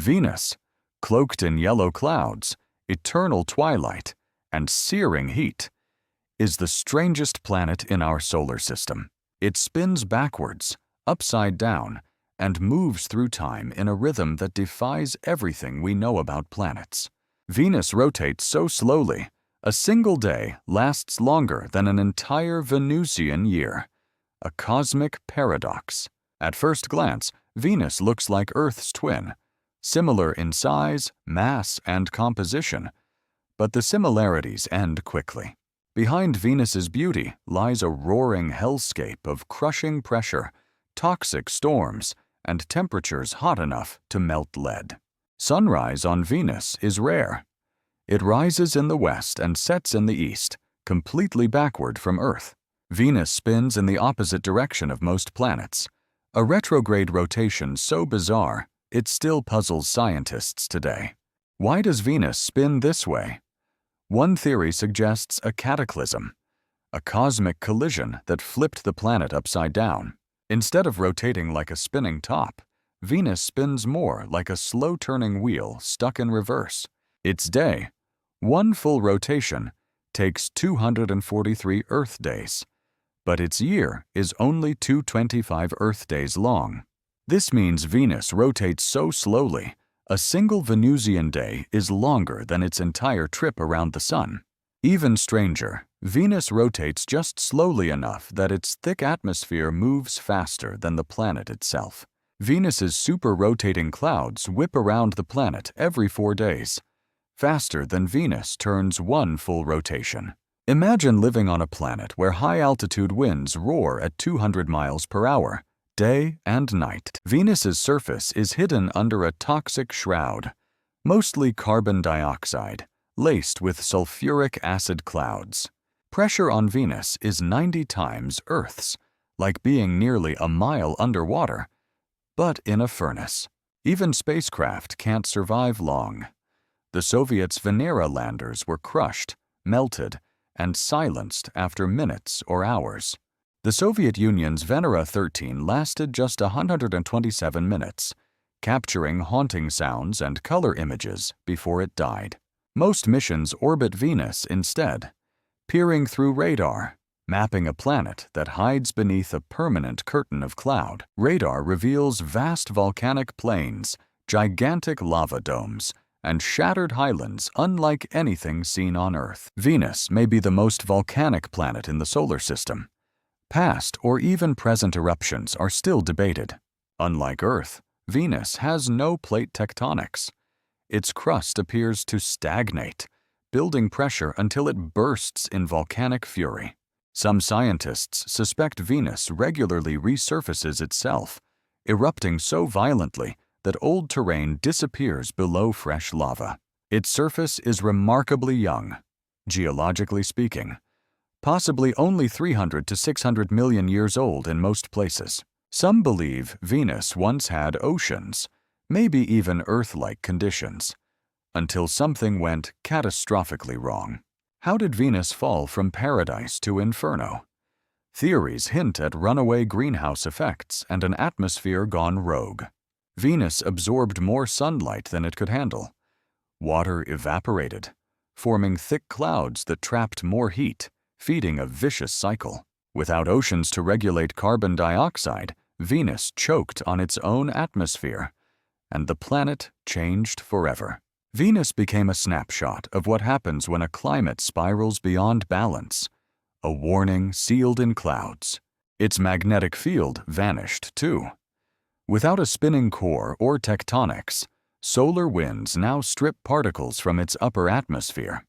Venus, cloaked in yellow clouds, eternal twilight, and searing heat, is the strangest planet in our solar system. It spins backwards, upside down, and moves through time in a rhythm that defies everything we know about planets. Venus rotates so slowly, a single day lasts longer than an entire Venusian year. A cosmic paradox. At first glance, Venus looks like Earth's twin, similar in size, mass, and composition. But the similarities end quickly. Behind Venus's beauty lies a roaring hellscape of crushing pressure, toxic storms, and temperatures hot enough to melt lead. Sunrise on Venus is rare. It rises in the west and sets in the east, completely backward from Earth. Venus spins in the opposite direction of most planets, a retrograde rotation so bizarre it still puzzles scientists today. Why does Venus spin this way? One theory suggests a cataclysm, a cosmic collision that flipped the planet upside down. Instead of rotating like a spinning top, Venus spins more like a slow-turning wheel stuck in reverse. Its day, one full rotation, takes 243 Earth days, but its year is only 225 Earth days long. This means Venus rotates so slowly, a single Venusian day is longer than its entire trip around the Sun. Even stranger, Venus rotates just slowly enough that its thick atmosphere moves faster than the planet itself. Venus's super-rotating clouds whip around the planet every 4 days, faster than Venus turns one full rotation. Imagine living on a planet where high-altitude winds roar at 200 miles per hour, day and night. Venus's surface is hidden under a toxic shroud, mostly carbon dioxide, laced with sulfuric acid clouds. Pressure on Venus is 90 times Earth's, like being nearly a mile underwater, but in a furnace. Even spacecraft can't survive long. The Soviets' Venera landers were crushed, melted, and silenced after minutes or hours. The Soviet Union's Venera 13 lasted just 127 minutes, capturing haunting sounds and color images before it died. Most missions orbit Venus instead, peering through radar, mapping a planet that hides beneath a permanent curtain of cloud. Radar reveals vast volcanic plains, gigantic lava domes, and shattered highlands unlike anything seen on Earth. Venus may be the most volcanic planet in the solar system. Past or even present eruptions are still debated. Unlike Earth, Venus has no plate tectonics. Its crust appears to stagnate, building pressure until it bursts in volcanic fury. Some scientists suspect Venus regularly resurfaces itself, erupting so violently that old terrain disappears below fresh lava. Its surface is remarkably young, geologically speaking, possibly only 300 to 600 million years old in most places. Some believe Venus once had oceans, maybe even Earth-like conditions, until something went catastrophically wrong. How did Venus fall from paradise to inferno? Theories hint at runaway greenhouse effects and an atmosphere gone rogue. Venus absorbed more sunlight than it could handle. Water evaporated, forming thick clouds that trapped more heat, feeding a vicious cycle. Without oceans to regulate carbon dioxide, Venus choked on its own atmosphere, and the planet changed forever. Venus became a snapshot of what happens when a climate spirals beyond balance, a warning sealed in clouds. Its magnetic field vanished too. Without a spinning core or tectonics, solar winds now strip particles from its upper atmosphere.